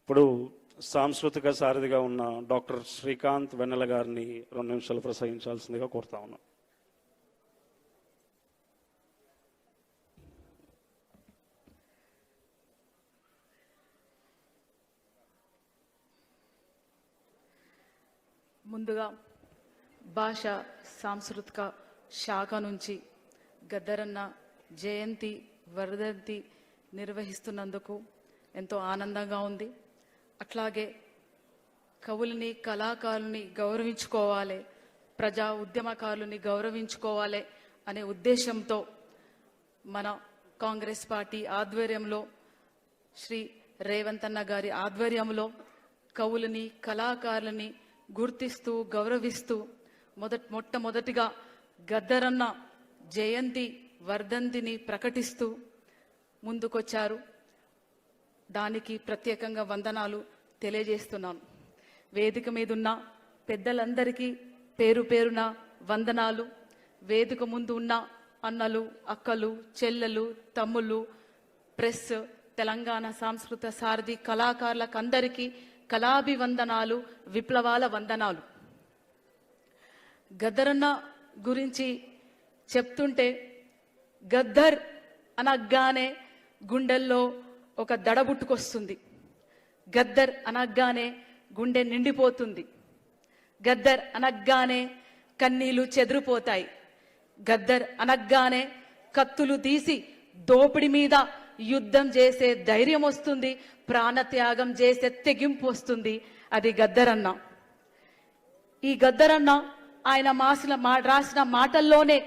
ఇప్పుడు సాంస్కృతిక సారథిగా ఉన్న డాక్టర్ శ్రీకాంత్ వెన్నెల గారిని 2 నిమిషాలు ప్రసంగించాల్సిందిగా కోరుతా ఉన్నాం. ముందుగా భాష సాంస్కృతిక శాఖ నుంచి గద్దరన్న జయంతి వర్ధంతి నిర్వహిస్తున్నందుకు ఎంతో ఆనందంగా ఉంది. అట్లాగే కవులని కళాకారుల్ని గౌరవించుకోవాలి, ప్రజా ఉద్యమకారులని గౌరవించుకోవాలి అనే ఉద్దేశంతో మన కాంగ్రెస్ పార్టీ ఆధ్వర్యంలో శ్రీ రేవంత్ అన్న గారి ఆధ్వర్యంలో కవులని కళాకారులని గుర్తిస్తూ గౌరవిస్తూ మొట్టమొదటిగా గద్దరన్న జయంతి వర్ధంతిని ప్రకటిస్తూ ముందుకొచ్చారు. దానికి ప్రత్యేకంగా వందనాలు తెలియజేస్తున్నాను. వేదిక మీద ఉన్న పెద్దలందరికీ పేరు పేరున వందనాలు. వేదిక ముందు ఉన్న అన్నలు, అక్కలు, చెల్లెలు, తమ్ముళ్ళు, ప్రెస్, తెలంగాణ సాంస్కృతిక సారథి కళాకారులకు అందరికీ కళాభివందనాలు, విప్లవాల వందనాలు. గద్దరన్న గురించి చెప్తుంటే గద్దర్ అనగానే గుండెల్లో ఒక దడబుట్టుకొస్తుంది. గద్దర్ అనగానే గుండె నిండిపోతుంది. గద్దర్ అనగానే కన్నీళ్లు చెదిరిపోతాయి. గద్దర్ అనగానే కత్తులు తీసి దోపిడి మీద యుద్ధం చేసే ధైర్యం వస్తుంది, ప్రాణత్యాగం చేసే తెగింపు వస్తుంది. అది గద్దరన్న. ఈ గద్దరన్న ఆయన రాసిన మాటల్లోనే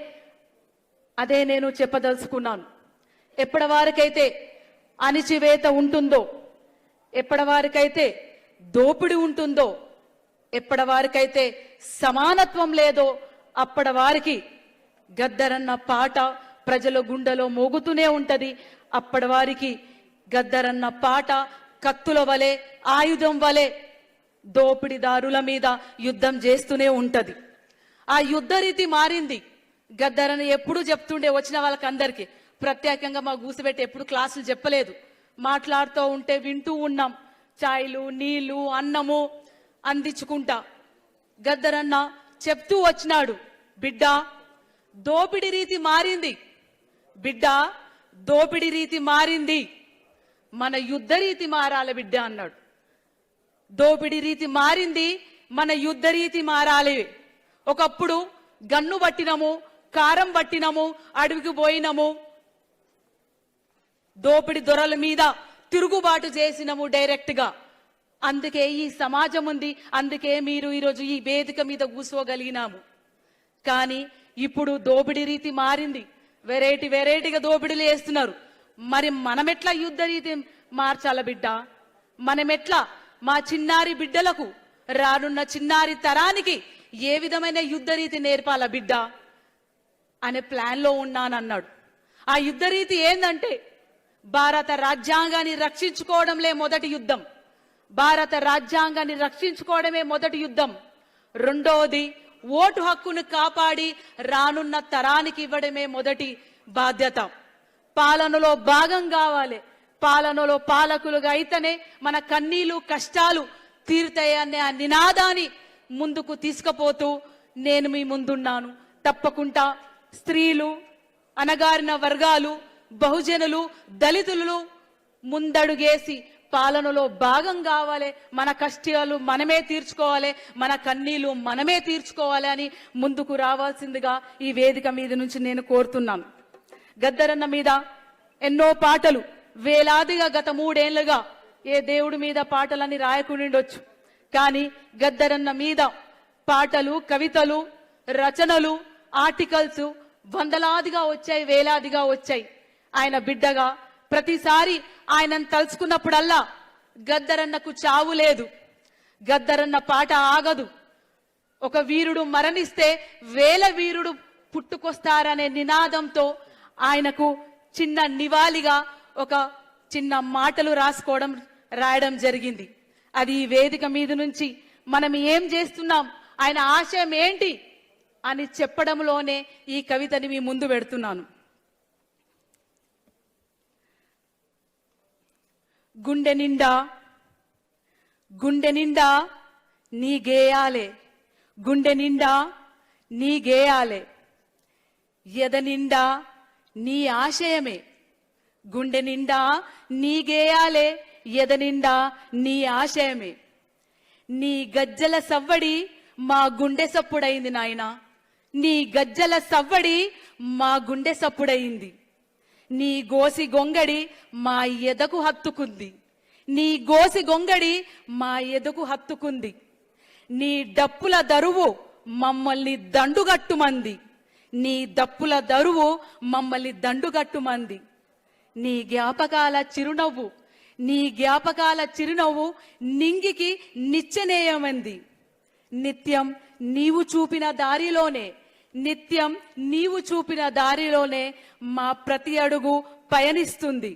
అదే నేను చెప్పదలుచుకున్నాను. ఎప్పటి వారికైతే అణిచివేత ఉంటుందో, ఎప్పటి వారికైతే దోపిడి ఉంటుందో, ఎప్పటి వారికైతే సమానత్వం లేదో అప్పటి వారికి గద్దరన్న పాట ప్రజల గుండెలో మోగుతూనే ఉంటది. అప్పటి వారికి గద్దరన్న పాట కత్తుల వలె, ఆయుధం వలె దోపిడిదారుల మీద యుద్ధం చేస్తూనే ఉంటది. ఆ యుద్ధ రీతి మారింది. గద్దరన్న ఎప్పుడు చెప్తుండే వచ్చిన వాళ్ళకందరికీ, ప్రత్యేకంగా మా కూసిబెట్టి ఎప్పుడు క్లాసులు చెప్పలేదు, మాట్లాడుతూ ఉంటే వింటూ ఉన్నాం. చాయ్లు, నీళ్లు, అన్నము అందించుకుంటా గద్దరన్న చెప్తూ వచ్చినాడు, బిడ్డ దోపిడి రీతి మారింది, బిడ్డ దోపిడి రీతి మారింది, మన యుద్ధ రీతి మారాలి బిడ్డ అన్నాడు. దోపిడి రీతి మారింది, మన యుద్ధ రీతి మారాలి. ఒకప్పుడు గన్ను పట్టినము, కారం పట్టినము, అడవికి పోయినము, దోపిడి దొరల మీద తిరుగుబాటు చేసినము డైరెక్ట్ గా. అందుకే ఈ సమాజం ఉంది, అందుకే మీరు ఈరోజు ఈ వేదిక మీద కూర్చోగలిగినాము. కానీ ఇప్పుడు దోపిడి రీతి మారింది, వెరైటీగా దోపిడీలు వేస్తున్నారు. మరి మనమెట్లా యుద్ధ రీతి మార్చాల బిడ్డ? మనమెట్లా మా చిన్నారి బిడ్డలకు, రానున్న చిన్నారి తరానికి ఏ విధమైన యుద్ధ రీతి నేర్పాల బిడ్డ అనే ప్లాన్లో ఉన్నానన్నాడు. ఆ యుద్ధ రీతి ఏందంటే భారత రాజ్యాంగాన్ని రక్షించుకోవడంలే మొదటి యుద్ధం. భారత రాజ్యాంగాన్ని రక్షించుకోవడమే మొదటి యుద్ధం. రెండవది ఓటు హక్కును కాపాడి రానున్న తరానికి ఇవ్వడమే మొదటి బాధ్యత. పాలనలో భాగం కావాలి. పాలనలో పాలకులుగా అయితేనే మన కన్నీళ్లు కష్టాలు తీరుతాయనే ఆ నినాదాన్ని ముందుకు తీసుకుపోతూ నేను మీ ముందున్నాను. తప్పకుండా స్త్రీలు, అణగారిన వర్గాలు, బహుజనులు, దళితులు ముందడుగేసి పాలనలో భాగం కావాలి. మన కష్టాలు మనమే తీర్చుకోవాలి, మన కన్నీళ్లు మనమే తీర్చుకోవాలి అని ముందుకు రావాల్సిందిగా ఈ వేదిక మీద నుంచి నేను కోరుతున్నాను. గద్దరన్న మీద ఎన్నో పాటలు వేలాదిగా గత 3 ఏళ్లుగా ఏ దేవుడి మీద పాటలని రాయకుండొచ్చు, కానీ గద్దరన్న మీద పాటలు, కవితలు, రచనలు, ఆర్టికల్స్ వందలాదిగా వచ్చాయి, వేలాదిగా వచ్చాయి. ఆయన బిడ్డగా ప్రతిసారి ఆయనను తలుచుకున్నప్పుడల్లా గద్దరన్నకు చావు లేదు, గద్దరన్న పాట ఆగదు. ఒక వీరుడు మరణిస్తే వేల వీరుడు పుట్టుకొస్తారనే నినాదంతో ఆయనకు చిన్న నివాళిగా ఒక చిన్న మాటలు రాయడం జరిగింది. అది ఈ వేదిక మీద నుంచి మనం ఏం చేస్తున్నాం, ఆయన ఆశయం ఏంటి అని చెప్పడంలోనే ఈ కవితని మీ ముందు పెడుతున్నాను. గుండె నిండా గుండె నిండా నీ గేయాలే, గుండె నిండా నీ గేయాలే, ఎద నిండా నీ ఆశయమే, గుండె నిండా నీ గేయాలే, ఎద నిండా నీ ఆశయమే. నీ గజ్జల సవ్వడి మా గుండె సప్పుడైంది నాయనా, నీ గజ్జల సవ్వడి మా గుండె సప్పుడైంది. నీ గోసి గొంగడి మా ఎదకు హత్తుకుంది, నీ గోసి గొంగడి మా ఎదకు హత్తుకుంది. నీ డప్పుల దరువు మమ్మల్ని దండుగట్టుమంది, నీ దప్పుల దరువు మమ్మల్ని దండుగట్టుమంది. నీ జ్ఞాపకాల చిరునవ్వు, నీ జ్ఞాపకాల చిరునవ్వు నింగికి నిచ్చెనేయమంది. నిత్యం నీవు చూపిన దారిలోనే, నిత్యం నీవు చూపిన దారిలోనే మా ప్రతి అడుగు పయనిస్తుంది.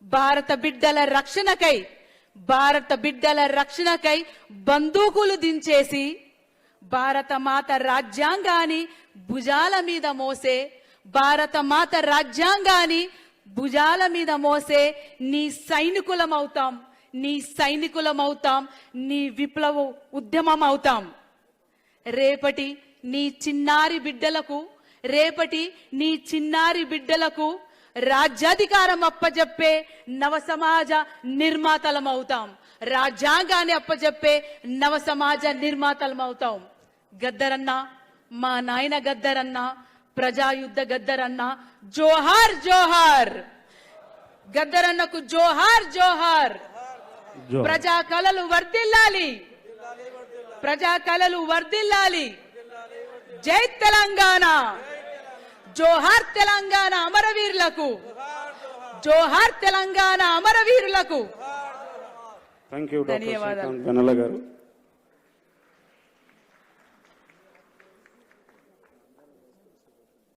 భారత బిడ్డల రక్షణకై, భారత బిడ్డల రక్షణకై బందూకులు దించేసి భారత మాత రాజ్యాంగాన్ని భుజాల మీద మోసే, భారత మాత రాజ్యాంగాన్ని భుజాల మీద మోసే నీ సైనికులమవుతాం, నీ సైనికులమవుతాం, నీ విప్లవ ఉద్యమం అవుతాం. రేపటి నీ చిన్నారి బిడ్డలకు, రేపటి నీ చిన్నారి బిడ్డలకు రాజ్యాధికారం అప్పజెప్పే నవ సమాజ నిర్మాతలమవుతాం, రాజ్యాంగాన్ని అప్పజెప్పే నవ సమాజ నిర్మాతలమవుతాం. గద్దరన్న, మా నాయన గద్దరన్న, ప్రజాయుద్ధ గద్దరన్న, జోహార్ జోహార్. గద్దరన్నకు జోహార్ జోహార్. ప్రజా కళలు వర్ధిల్లాలి, ప్రజా కళలు వర్ధిల్లాలి. జై తెలంగాణ, జోహార్ తెలంగాణ అమరవీరులకు, జోహార్ తెలంగాణ అమరవీరులకు. థ్యాంక్ యూ డాక్టర్ శ్రీకాంత్ వెన్నెల గారు.